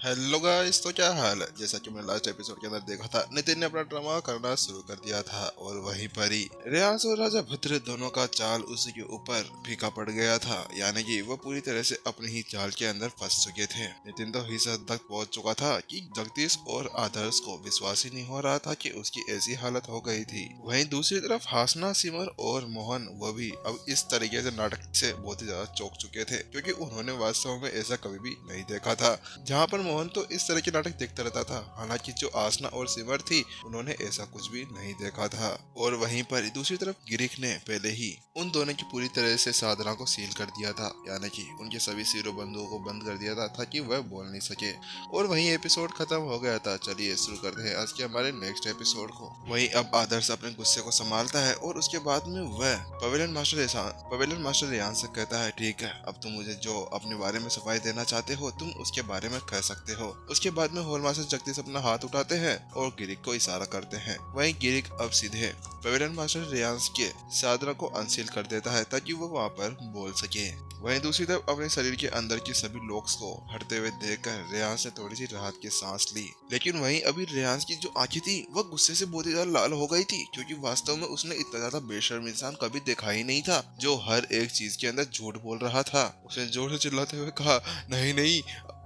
Hello guys, तो क्या हाल है। जैसा कि मैंने लास्ट एपिसोड के अंदर देखा था, नितिन ने अपना ड्रामा करना शुरू कर दिया था और वहीं पर ही रियांश और राजा भद्र दोनों का चाल उसी के ऊपर फीका पड़ गया था। यानी कि वो पूरी तरह से अपनी ही चाल के अंदर फंस चुके थे। नितिन तो इस हद तक पहुंच चुका था कि जगदीश और आदर्श को विश्वास ही नहीं हो रहा था कि उसकी ऐसी हालत हो गई थी। वहीं दूसरी तरफ हासना, सिमर और मोहन वो भी अब इस तरीके से नाटक से बहुत ही ज्यादा चौंक चुके थे, क्योंकि उन्होंने वास्तव में ऐसा कभी भी नहीं देखा था। जहाँ पर मोहन तो इस तरह के नाटक देखता रहता था, हालांकि जो आसना और सिमर थी उन्होंने ऐसा कुछ भी नहीं देखा था। और वहीं पर दूसरी तरफ गिरीश ने पहले ही उन दोनों की पूरी तरह से साधना को सील कर दिया था, यानी कि उनके सभी शिरोबंधुओं को बंद कर दिया था ताकि वह बोल नहीं सके। और वहीं एपिसोड खत्म हो गया था। चलिए शुरू करते हैं आज के हमारे नेक्स्ट एपिसोड को। वहीं अब आदर्श अपने गुस्से को संभालता है और उसके बाद में वह पवेलियन मास्टर रियान से कहता है, ठीक है, अब तुम मुझे जो अपने बारे में सफाई देना चाहते हो तुम उसके बारे में कह सकते हो। उसके बाद में होल मास्टर जगदीश अपना हाथ उठाते हैं और गिरिक को इशारा करते हैं। वहीं गिरिक अब सीधे पवेलियन मास्टर रियांस के साधना को अनसील कर देता है ताकि वो वहाँ पर बोल सके। वहीं दूसरी तरफ अपने शरीर के अंदर की सभी लॉक्स को हटते हुए देखकर रियांस ने थोड़ी सी राहत की सांस ली। लेकिन वहीं अभी रियांस की जो आंखें थी वह गुस्से से बहुत ही ज्यादा लाल हो गई थी, क्योंकि वास्तव में उसने इतना ज्यादा बेशर्म इंसान कभी देखा ही नहीं था जो हर एक चीज के अंदर झूठ बोल रहा था। उसने जोर से चिल्लाते हुए कहा, नहीं नहीं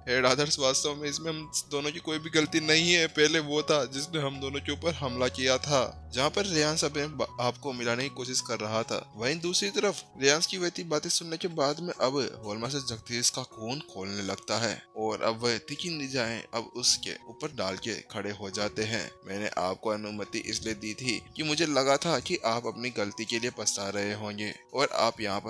हेड आदर्श, वास्तव में इसमें हम दोनों की कोई भी गलती नहीं है। पहले वो था जिसने हम दोनों के ऊपर हमला किया था। जहाँ पर रियांस अपने आपको मिलाने की कोशिश कर रहा था। वहीं दूसरी तरफ रियांस की वैसी बातें सुनने के बाद में अब होलमा से जगदीश का खून खोलने लगता है और अब वह तीखी निगाहें अब उसके ऊपर डाल के खड़े हो जाते हैं। मैंने आपको अनुमति इसलिए दी थी कि मुझे लगा था कि आप अपनी गलती के लिए पछता रहे होंगे और आप वहाँ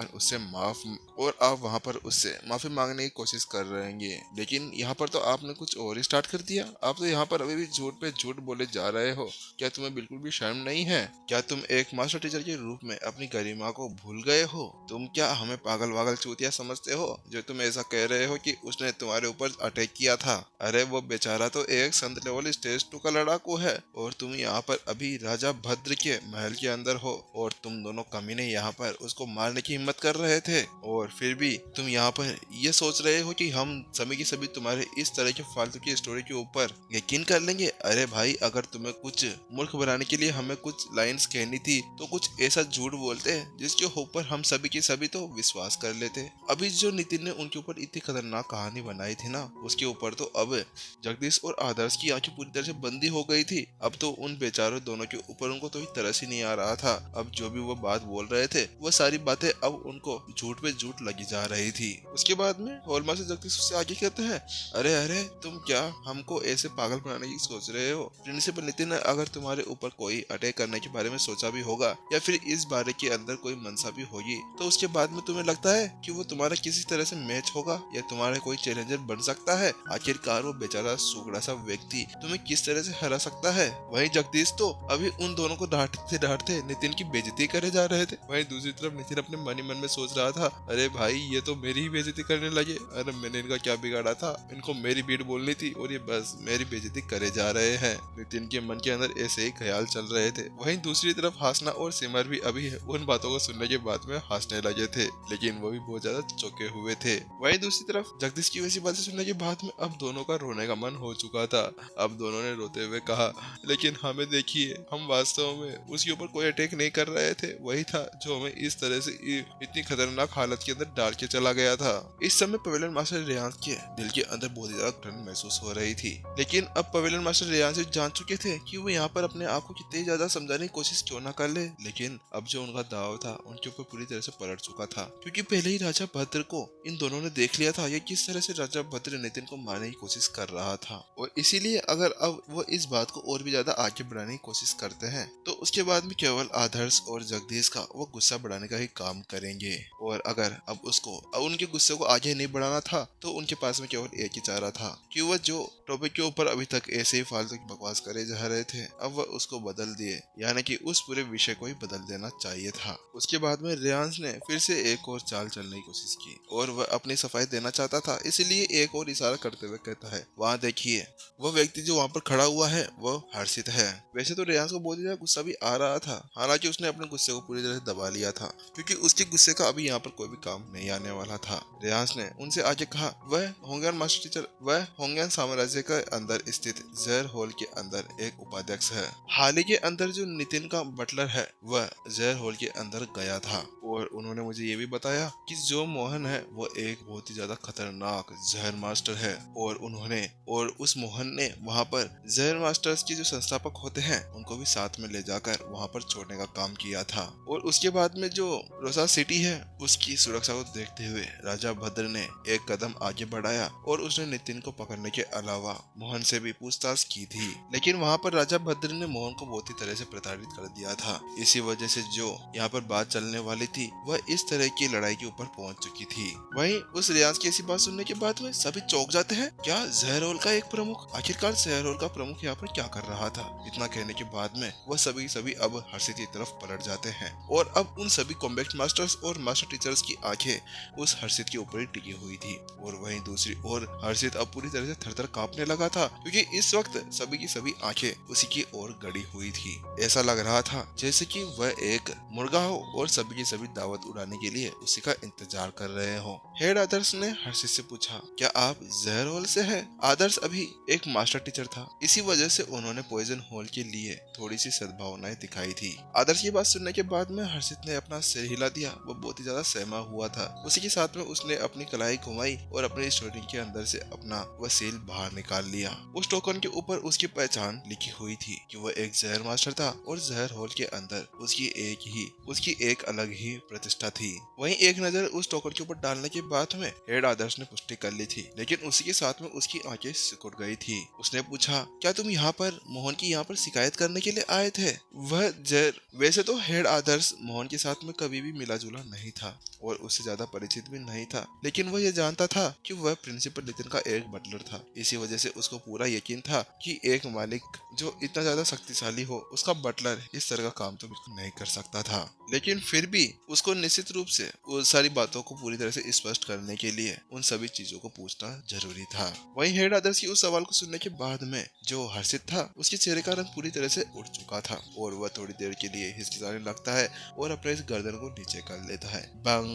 पर उससे माफी मांगने की कोशिश कर रहे होंगे, लेकिन यहाँ पर तो आपने कुछ और ही स्टार्ट कर दिया। आप तो यहाँ पर अभी भी झूठ पे झूठ बोले जा रहे हो। क्या तुम्हें बिल्कुल भी शर्म नहीं है? क्या तुम एक मास्टर टीचर के रूप में अपनी गरिमा को भूल गए हो? तुम क्या हमें पागल वागल चूतिया समझते हो जो तुम ऐसा कह रहे हो कि उसने तुम्हारे ऊपर अटैक किया था? अरे वो बेचारा तो एक संत लेवल स्टेज 2 का लड़ाकू है और तुम यहाँ पर अभी राजा भद्र के महल के अंदर हो और तुम दोनों कमीने यहाँ पर उसको मारने की हिम्मत कर रहे थे, और फिर भी तुम यहाँ पर ये सोच रहे हो कि हम सभी की सभी तुम्हारे इस तरह के फालतू की स्टोरी के ऊपर यकीन कर लेंगे। अरे भाई, अगर तुम्हें कुछ मूर्ख बनाने के लिए हमें कुछ लाइंस कहनी थी तो कुछ ऐसा झूठ बोलते जिसके ऊपर हम सभी की सभी तो विश्वास कर लेते। अभी जो नितिन ने उनके ऊपर इतनी खतरनाक कहानी बनाई थी ना, उसके ऊपर तो अब जगदीश और आदर्श की आंखें पूरी तरह से बंदी हो गई थी। अब तो उन बेचारों दोनों के ऊपर उनको तो ही तरस ही नहीं आ रहा था। अब जो भी वो बात बोल रहे थे वो सारी बातें अब उनको झूठ पे झूठ लगी जा रही थी। उसके बाद में होलमा से जगदीश उससे आगे कहते हैं, अरे अरे, तुम क्या हमको ऐसे पागल बनाने की सोच रहे हो? प्रिंसिपल नितिन, अगर तुम्हारे ऊपर कोई अटैक करने के बारे में सोचा भी होगा या फिर इस बारे के अंदर कोई मनसा भी होगी तो उसके बाद में तुम्हें लगता है कि वो तुम्हारा किसी तरह से मैच होगा या तुम्हारा कोई चैलेंजर बन सकता है? आखिरकार वो बेचारा सुगड़ा सा व्यक्ति तुम्हें किस तरह से हरा सकता है? वहीं जगदीश तो अभी उन दोनों को डांटते डांटते नितिन की बेइज्जती करे जा रहे थे। वहीं दूसरी तरफ नितिन अपने मन ही मन में सोच रहा था, अरे भाई, ये तो मेरी ही बेइज्जती करने लगे। अरे मैंने इनका क्या बिगाड़ा था? इनको मेरी बीट बोलनी थी और ये बस मेरी बेइज्जती करे जा रहे हैं। नितिन के मन के अंदर ऐसे ही ख्याल चल रहे थे। वहीं दूसरी तरफ हासना और सिमर भी अभी उन बातों को सुनने के बाद में हंसने लगे थे, लेकिन वो भी बहुत ज्यादा चौंके हुए थे। वहीं दूसरी तरफ जगदीश की वैसी बातें सुनने के बाद में अब दोनों का रोने का मन हो चुका था। अब दोनों ने रोते हुए कहा, लेकिन हमें देखिए, हम वास्तव में उसके ऊपर कोई अटैक नहीं कर रहे थे। वही था जो हमें इस तरह से इतनी खतरनाक हालत के अंदर डाल के चला गया था। इस समय पवेलियन मास्टर रियांस के दिल के अंदर बहुत ज्यादा घुटन महसूस हो रही थी, लेकिन अब पवेलियन मास्टर रियांस जान चुके थे कि वो यहाँ पर अपने आप को कितनी ज्यादा समझाने की कोशिश क्यों ना कर ले। लेकिन अब जो उनका दाव था उनके ऊपर पूरी तरह से पलट चुका था, क्योंकि पहले ही राजा भद्र को इन दोनों ने देख लिया था ये किस तरह से राजा भद्र नितिन को मारने की कोशिश कर रहा था। और इसीलिए अगर अब वो इस बात को और भी ज्यादा आगे बढ़ाने की कोशिश करते हैं तो उसके बाद में केवल आदर्श और जगदीश का वो गुस्सा बढ़ाने का ही काम करेंगे। और अगर अब उनके गुस्से को आगे नहीं बढ़ाना था तो उनके पास में केवल एक ही चारा था कि वह जो टॉपिक के ऊपर अभी तक ऐसे ही फालतू की बकवास करे जा रहे थे अब वह उसको बदल दिए, यानी कि उस पूरे विषय को ही बदल देना चाहिए था। उसके बाद में रियांस ने फिर से एक और चाल चलने की कोशिश की और वह अपनी सफाई देना चाहता था, इसलिए एक और इशारा करते हुए कहता है, वहाँ देखिए, वो व्यक्ति जो वहाँ पर खड़ा हुआ है वो हर्षित है। वैसे तो रियांस को बहुत ज्यादा गुस्सा अभी आ रहा था। हालांकि उसने अपने गुस्से को पूरी तरह से दबा लिया था, क्योंकि उसके गुस्से का अभी यहाँ पर कोई भी काम नहीं आने वाला था। रियाज ने उनसे आगे कहा, वह होंगन मास्टर टीचर, वह होंगन साम्राज्य के अंदर स्थित जहर हॉल के अंदर एक उपाध्यक्ष है। हाल ही के अंदर जो नितिन का बटलर है वह जहर हॉल के अंदर गया था, और उन्होंने मुझे ये भी बताया कि जो मोहन है वो एक बहुत ही ज्यादा खतरनाक जहर मास्टर है, और उस मोहन ने वहाँ पर जहर मास्टर्स के जो संस्थापक होते हैं उनको भी साथ में ले जाकर वहाँ पर छोड़ने का काम किया था। और उसके बाद में जो रोसा सिटी है उसकी सुरक्षा को देखते हुए राजा भद्र ने एक कदम आगे बढ़ाया और उसने नितिन को पकड़ने के अलावा मोहन से भी पूछताछ की थी। लेकिन वहाँ पर राजा भद्र ने मोहन को बहुत ही तरह से प्रताड़ित कर दिया था। इसी वजह से जो यहाँ पर बात चलने वाली थी वह इस तरह की लड़ाई के ऊपर पहुंच चुकी थी। वहीं उस रियाज की ऐसी बात सुनने के बाद में सभी चौंक जाते हैं। क्या जहरोल का एक प्रमुख, आखिरकार जहरोल का प्रमुख यहाँ पर क्या कर रहा था? इतना कहने के बाद में वह सभी अब हर्षित की तरफ पलट जाते हैं, और अब उन सभी कॉम्बैट मास्टर्स और मास्टर टीचर्स की आंखें उस हर्षित के ऊपर ही टिकी हुई थी। और वहीं दूसरी ओर हर्षित अब पूरी तरह से थर-थर कांपने लगा था, क्योंकि इस वक्त सभी की सभी आंखें उसी की ओर गड़ी हुई थी। ऐसा लग रहा था जैसे कि वह एक मुर्गा हो और सभी की सभी दावत उड़ाने के लिए उसी का इंतजार कर रहे हो। हेड आदर्श ने हर्षित से पूछा, क्या आप जहर हॉल से हैं? आदर्श अभी एक मास्टर टीचर था, इसी वजह से उन्होंने पॉइजन हॉल के लिए थोड़ी सी सद्भावनाएं दिखाई थी। आदर्श की बात सुनने के बाद में हर्षित ने अपना सिर हिला दिया। वो बहुत ही ज्यादा सहमा हुआ था। उसी के साथ में उसने अपनी कलाई घुमाई और अपने स्टोरी के अंदर से अपना वह सील बाहर निकाल लिया। उस टोकन के ऊपर उसकी पहचान लिखी हुई थी कि वह एक जहर मास्टर था, और जहर हॉल के अंदर उसकी एक अलग ही प्रतिष्ठा थी। वहीं एक नजर उस टोकन के ऊपर डालने के बाद में हेड आदर्श ने पुष्टि कर ली थी, लेकिन उसी के साथ में उसकी आंखें सिकुड़ गई थी। उसने पूछा, क्या तुम यहाँ पर मोहन की यहाँ पर शिकायत करने के लिए आए थे? वह जहर, वैसे तो हेड आदर्श मोहन के साथ में कभी भी मिला जुला नहीं था और उससे ज्यादा परिचित भी नहीं था, लेकिन वह यह जानता था कि वह प्रिंसिपल नितिन का एक बटलर था। इसी वजह से उसको पूरा यकीन था कि एक मालिक जो इतना ज्यादा शक्तिशाली हो, उसका बटलर इस तरह का काम तो बिल्कुल नहीं कर सकता था। लेकिन फिर भी उसको निश्चित रूप से उन सारी बातों को पूरी तरह से स्पष्ट करने के लिए उन सभी चीजों को पूछना जरूरी था। वहीं हेड आदर्श की उस सवाल को सुनने के बाद में जो हर्षित था उसके चेहरे का रंग पूरी तरह से उड़ चुका था, और वह थोड़ी देर के लिए हिचकिचाने लगता है और अपने इस गर्दन को नीचे कर लेता है। बंग,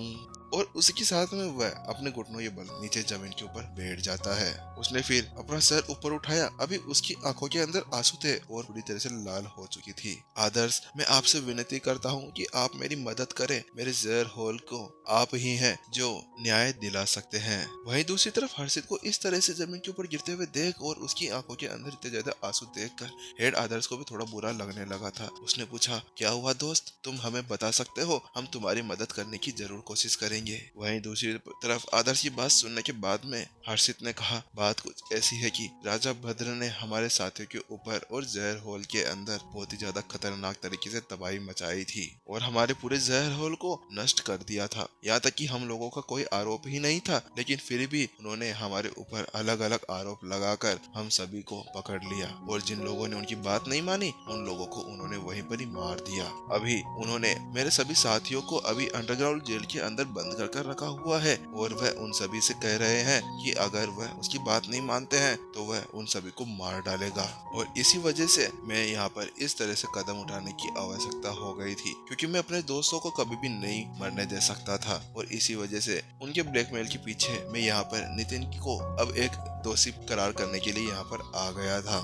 और उसी के साथ में वह अपने घुटनों के बल नीचे जमीन के ऊपर बैठ जाता है। उसने फिर अपना सर ऊपर उठाया। अभी उसकी आंखों के अंदर आंसू थे और पूरी तरह से लाल हो चुकी थी। आदर्श, मैं आपसे विनती करता हूँ कि आप मेरी मदद करें। मेरे जहर हॉल को आप ही हैं जो न्याय दिला सकते हैं। वहीं दूसरी तरफ हर्षित को इस तरह से जमीन के ऊपर गिरते हुए देख और उसकी आंखों के अंदर इतने ज्यादा आंसू देखकर हेड आदर्श को भी थोड़ा बुरा लगने लगा था। उसने पूछा, क्या हुआ दोस्त? तुम हमें बता सकते हो? हम तुम्हारी मदद करने की जरूर कोशिश करेंगे। वहीं दूसरी तरफ आदर्श की बात सुनने के बाद में हर्षित ने कहा, बात कुछ ऐसी है कि राजा भद्र ने हमारे साथियों के ऊपर और जहर हॉल के अंदर बहुत ही ज्यादा खतरनाक तरीके से तबाही मचाई थी और हमारे पूरे जहर हॉल को नष्ट कर दिया था। यहाँ तक कि हम लोगों का कोई आरोप ही नहीं था, लेकिन फिर भी उन्होंने हमारे ऊपर अलग अलग आरोप लगाकर हम सभी को पकड़ लिया, और जिन लोगों ने उनकी बात नहीं मानी उन लोगों को उन्होंने वहीं पर ही मार दिया। अभी उन्होंने मेरे सभी साथियों को अभी अंडरग्राउंड जेल के अंदर बंद कर रखा हुआ है, और वह उन सभी से कह रहे हैं कि अगर वह उसकी बात नहीं मानते हैं तो वह उन सभी को मार डालेगा। और इसी वजह से मैं यहाँ पर इस तरह से कदम उठाने की आवश्यकता हो गई थी, क्योंकि मैं अपने दोस्तों को कभी भी नहीं मरने दे सकता था, और इसी वजह से उनके ब्लैकमेल के पीछे मैं यहाँ पर नितिन को अब एक दोषी करार करने के लिए यहाँ पर आ गया था।